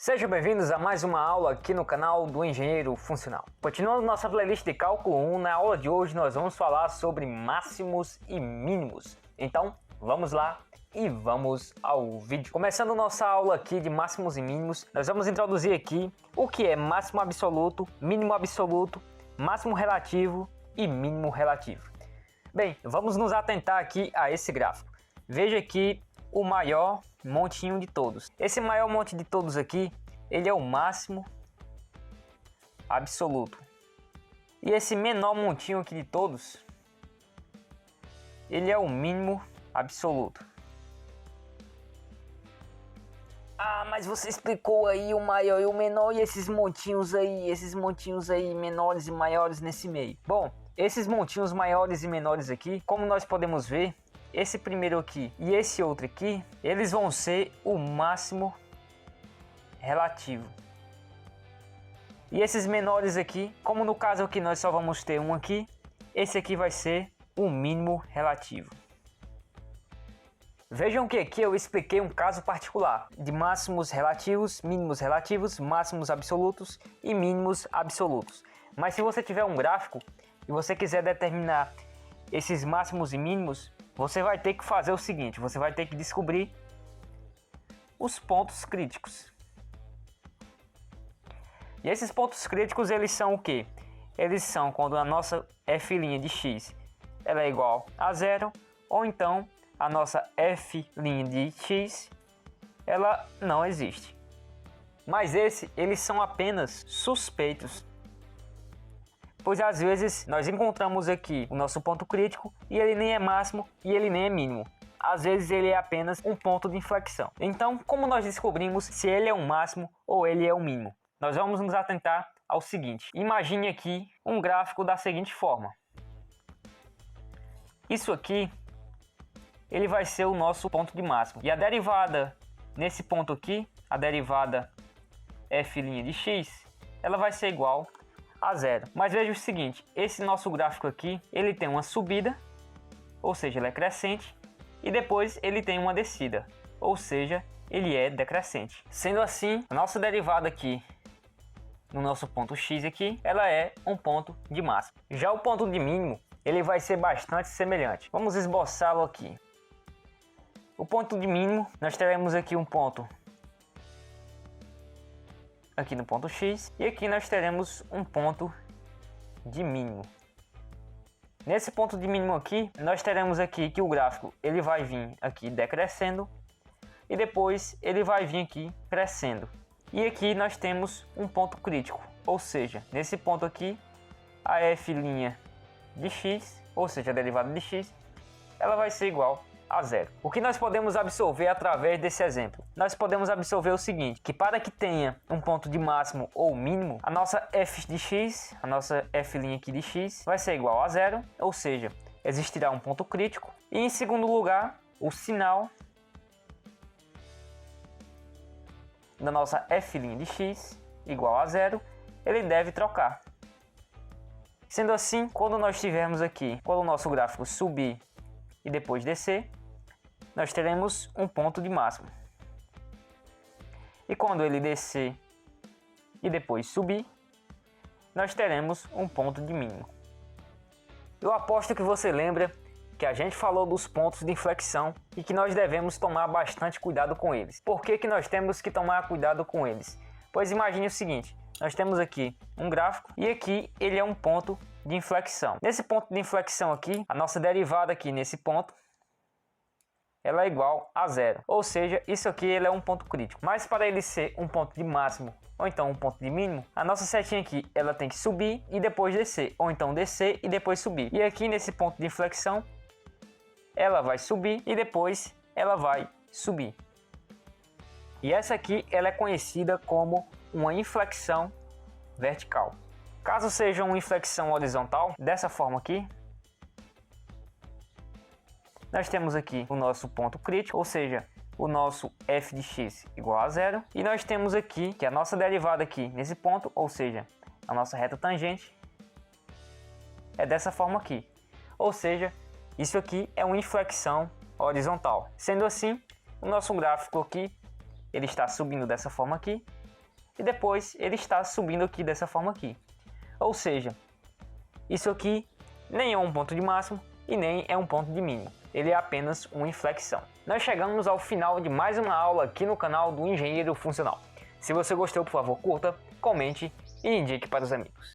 Sejam bem-vindos a mais uma aula aqui no canal do Engenheiro Funcional. Continuando nossa playlist de cálculo 1, na aula de hoje nós vamos falar sobre máximos e mínimos. Então, vamos lá e vamos ao vídeo. Começando nossa aula aqui de máximos e mínimos, nós vamos introduzir aqui o que é máximo absoluto, mínimo absoluto, máximo relativo e mínimo relativo. Bem, vamos nos atentar aqui a esse gráfico. Veja aqui o maior montinho de todos. Esse maior monte de todos aqui, ele é o máximo absoluto. E esse menor montinho aqui de todos, ele é o mínimo absoluto. Ah, mas você explicou aí o maior e o menor e esses montinhos aí menores e maiores nesse meio. Bom, esses montinhos maiores e menores aqui, como nós podemos ver, esse primeiro aqui e esse outro aqui, eles vão ser o máximo relativo. E esses menores aqui, como no caso aqui nós só vamos ter um aqui, esse aqui vai ser o mínimo relativo. Vejam que aqui eu expliquei um caso particular de máximos relativos, máximos absolutos e mínimos absolutos. Mas se você tiver um gráfico e você quiser determinar esses máximos e mínimos, você vai ter que fazer o seguinte, você vai ter que descobrir os pontos críticos. E esses pontos críticos, eles são o quê? Eles são quando a nossa f' de x ela é igual a zero, ou então a nossa f' de x ela não existe. Mas eles são apenas suspeitos, pois às vezes nós encontramos aqui o nosso ponto crítico e ele nem é máximo e ele nem é mínimo. Às vezes ele é apenas um ponto de inflexão. Então, como nós descobrimos se ele é um máximo ou ele é um mínimo? Nós vamos nos atentar ao seguinte. Imagine aqui um gráfico da seguinte forma. Isso aqui, ele vai ser o nosso ponto de máximo. E a derivada nesse ponto aqui, a derivada f' de x, ela vai ser igual a zero. Mas veja o seguinte, esse nosso gráfico aqui, ele tem uma subida, ou seja, ele é crescente, e depois ele tem uma descida, ou seja, ele é decrescente. Sendo assim, a nossa derivada aqui, no nosso ponto x aqui, ela é um ponto de máximo. Já o ponto de mínimo, ele vai ser bastante semelhante. Vamos esboçá-lo aqui. O ponto de mínimo, nós teremos aqui um ponto aqui no ponto x, e aqui nós teremos um ponto de mínimo. Nesse ponto de mínimo aqui, nós teremos aqui que o gráfico ele vai vir aqui decrescendo e depois ele vai vir aqui crescendo. E aqui nós temos um ponto crítico, ou seja, nesse ponto aqui a f' de x, ou seja, a derivada de x, ela vai ser igual a zero. O que nós podemos absorver através desse exemplo? Nós podemos absorver o seguinte, que para que tenha um ponto de máximo ou mínimo, a nossa f de x, a nossa f' aqui de x, vai ser igual a zero, ou seja, existirá um ponto crítico. E em segundo lugar, o sinal da nossa f' de x igual a zero, ele deve trocar. Sendo assim, quando nós tivermos aqui, quando o nosso gráfico subir e depois descer, nós teremos um ponto de máximo. E quando ele descer e depois subir, nós teremos um ponto de mínimo. Eu aposto que você lembra que a gente falou dos pontos de inflexão e que nós devemos tomar bastante cuidado com eles. Por que nós temos que tomar cuidado com eles? Pois imagine o seguinte, nós temos aqui um gráfico e aqui ele é um ponto de inflexão. Nesse ponto de inflexão aqui, a nossa derivada aqui nesse ponto, ela é igual a zero. Ou seja, isso aqui ele é um ponto crítico. Mas para ele ser um ponto de máximo ou então um ponto de mínimo, a nossa setinha aqui ela tem que subir e depois descer. Ou então descer e depois subir. E aqui nesse ponto de inflexão, ela vai subir e depois ela vai subir. E essa aqui ela é conhecida como uma inflexão vertical. Caso seja uma inflexão horizontal, dessa forma aqui, nós temos aqui o nosso ponto crítico, ou seja, o nosso f de x igual a zero. E nós temos aqui que a nossa derivada aqui nesse ponto, ou seja, a nossa reta tangente, é dessa forma aqui. Ou seja, isso aqui é uma inflexão horizontal. Sendo assim, o nosso gráfico aqui, ele está subindo dessa forma aqui e depois ele está subindo aqui dessa forma aqui. Ou seja, isso aqui nem é um ponto de máximo e nem é um ponto de mínimo. Ele é apenas uma inflexão. Nós chegamos ao final de mais uma aula aqui no canal do Engenheiro Funcional. Se você gostou, por favor, curta, comente e indique para os amigos.